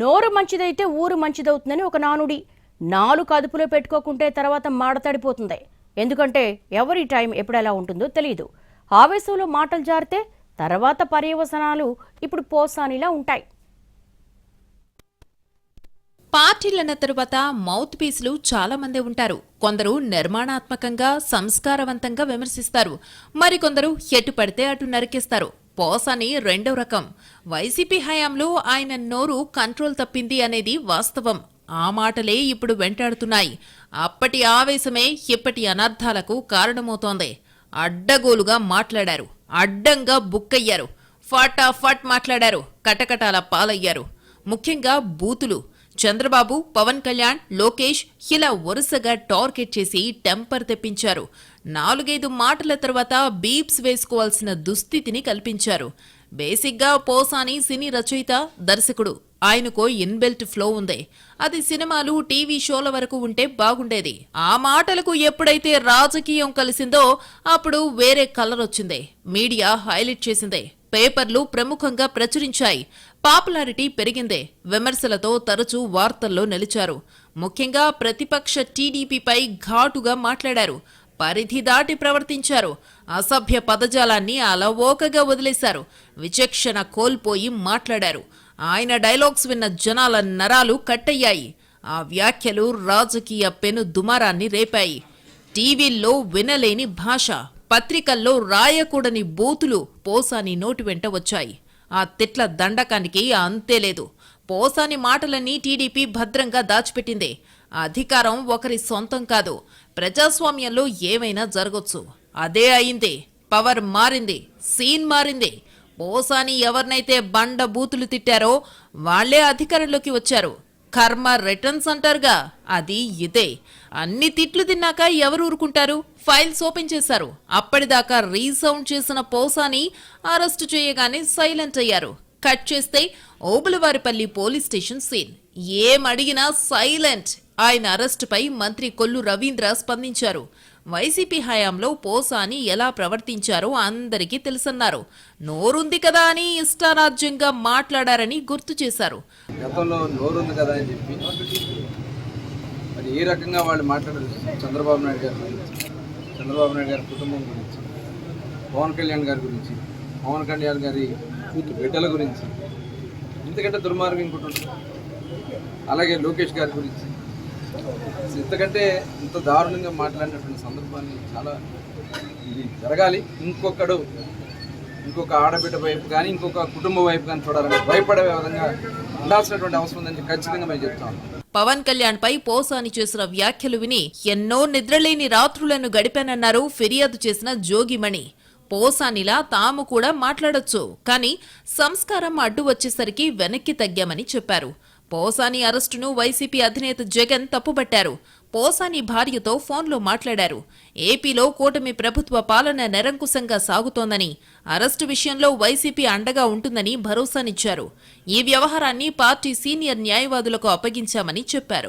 నోరు మంచిదైతే ఊరు మంచిదవుతుందని ఒక నానుడి. నాలుగు అదుపులో పెట్టుకోకుంటే తర్వాత మాడతడిపోతుంది. ఎందుకంటే ఎవరి టైం ఎప్పుడు ఎలా ఉంటుందో తెలియదు. ఆవేశంలో మాటలు జారితే తర్వాత పర్యవసనాలు ఇప్పుడు పోసానిలా ఉంటాయి. పార్టీలన్న తరువాత మౌత్ పీస్లు చాలా మంది ఉంటారు. కొందరు నిర్మాణాత్మకంగా సంస్కారవంతంగా విమర్శిస్తారు, మరికొందరు ఎటు పడితే అటు నరికేస్తారు. పోసాని రెండో రకం. వైసీపీ హయాంలో ఆయన నోరు కంట్రోల్ తప్పింది అనేది వాస్తవం. ఆ మాటలే ఇప్పుడు వెంటాడుతున్నాయి. అప్పటి ఆవేశమే ఇప్పటి అనర్థాలకు కారణమవుతోంది. అడ్డగోలుగా మాట్లాడారు, అడ్డంగా బుక్కయ్యారు, ఫటాఫట్ మాట్లాడారు, కటకటాల పాలయ్యారు. ముఖ్యంగా బూతులు. చంద్రబాబు, పవన్ కళ్యాణ్, లోకేష్ ఇలా వరుసగా టార్గెట్ చేసి టెంపర్ తెప్పించారు. 4-5 మాటల తర్వాత బీప్స్ వేసుకోవాల్సిన దుస్థితిని కల్పించారు. బేసిక్గా పోసాని సినీ రచయిత, దర్శకుడు. ఆయనకో ఇన్బిల్ట్ ఫ్లో ఉంది. అది సినిమాలు, టీవీ షోల వరకు ఉంటే బాగుండేది. ఆ మాటలకు ఎప్పుడైతే రాజకీయం కలిసిందో అప్పుడు వేరే కలర్ వచ్చింది. మీడియా హైలైట్ చేసింది, పేపర్లు ప్రముఖంగా ప్రచురించాయి, పాపులారిటీ పెరిగిందే. విమర్శలతో తరచూ వార్తల్లో నిలిచారు. ముఖ్యంగా ప్రతిపక్ష టీడీపీపై ఘాటుగా మాట్లాడారు, పరిధి దాటి ప్రవర్తించారు, అసభ్య పదజాలాన్ని అలవోకగా వదిలేశారు, విచక్షణ కోల్పోయి మాట్లాడారు. ఆయన డైలాగ్స్ విన్న జనాల నరాలు కట్టయ్యాయి. ఆ వ్యాఖ్యలు రాజకీయ పెను దుమారాన్ని రేపాయి. టీవీల్లో వినలేని భాష, పత్రికల్లో రాయకూడని బూతులు పోసాని నోటి వెంట వచ్చాయి. ఆ తిట్ల దండకానికి అంతేలేదు. పోసాని మాటలన్నీ టీడీపీ భద్రంగా దాచిపెట్టిందే. అధికారం ఒకరి సొంతం కాదు. ప్రజాస్వామ్యంలో ఏమైనా జరగొచ్చు. అదే అయింది. పవర్ మారింది, సీన్ మారింది. పోసాని ఎవరినైతే బండ బూతులు తిట్టారో వాళ్లే అధికారంలోకి వచ్చారు. కర్మ రిటర్న్స్ అంటారుగా, అది ఇదే. అన్ని తిట్లు తిన్నాక ఎవరు ఊరుకుంటారు? ఫైల్స్ ఓపెన్ చేశారు. అప్పటిదాకా రీసౌండ్ చేసిన పోసాని అరెస్టు చేయగానే సైలెంట్ అయ్యారు. కట్ చేస్తే ఓబులవారిపల్లి పోలీస్ స్టేషన్ సీన్. ఏం అడిగినా సైలెంట్. ఆయన అరెస్టుపై మంత్రి కొల్లు రవీంద్ర స్పందించారు. వైసీపీ హయాంలో పోసాని ఎలా ప్రవర్తించారో అందరికీ తెలుసన్నారు. నోరుంది కదా అని ఇష్టారాజ్యంగా మాట్లాడారని గుర్తు చేశారు. గతంలో నోరుంది కదా అని చెప్పి మరి ఏ రకంగా వాళ్ళు మాట్లాడారు? చంద్రబాబు నాయుడు గారి గురించి, చంద్రబాబు నాయుడు గారి కుటుంబం గురించి, పవన్ కళ్యాణ్ గారి గురించి, పవన్ కళ్యాణ్ గారి బిడ్డల గురించి, ఇంతకంటే దుర్మార్గం ఇంకోటి. అలాగే లోకేష్ గారి గురించి ఇంతకంటే ఇంత దారుణంగా మాట్లాడినటువంటి సందర్భాన్ని చాలా ఇది జరగాలి. ఇంకొక ఆడబిడ్డ వైపు కానీ ఇంకొక కుటుంబం వైపు కానీ చూడాలని భయపడే విధంగా ఉండాల్సినటువంటి అవసరం ఉందని ఖచ్చితంగా మేము చెప్తాం. పవన్ కళ్యాణ్ పై పోసాని చేసిన వ్యాఖ్యలు విని ఎన్నో నిద్రలేని రాత్రులను గడిపానన్నారు ఫిర్యాదు చేసిన జోగిమణి. పోసానిలా తాము కూడా మాట్లాడొచ్చు, కానీ సంస్కారం అడ్డు వచ్చేసరికి వెనక్కి తగ్గామని చెప్పారు. పోసాని అరెస్టును వైసీపీ అధినేత జగన్ తప్పుబట్టారు. పోసాని భార్యతో ఫోన్లో మాట్లాడారు. ఏపీలో కూటమి ప్రభుత్వ పాలన నిరంకుశంగా సాగుతోందని, అరెస్టు విషయంలో వైసీపీ అండగా ఉంటుందని భరోసానిచ్చారు. ఈ వ్యవహారాన్ని పార్టీ సీనియర్ న్యాయవాదులకు అప్పగించామని చెప్పారు.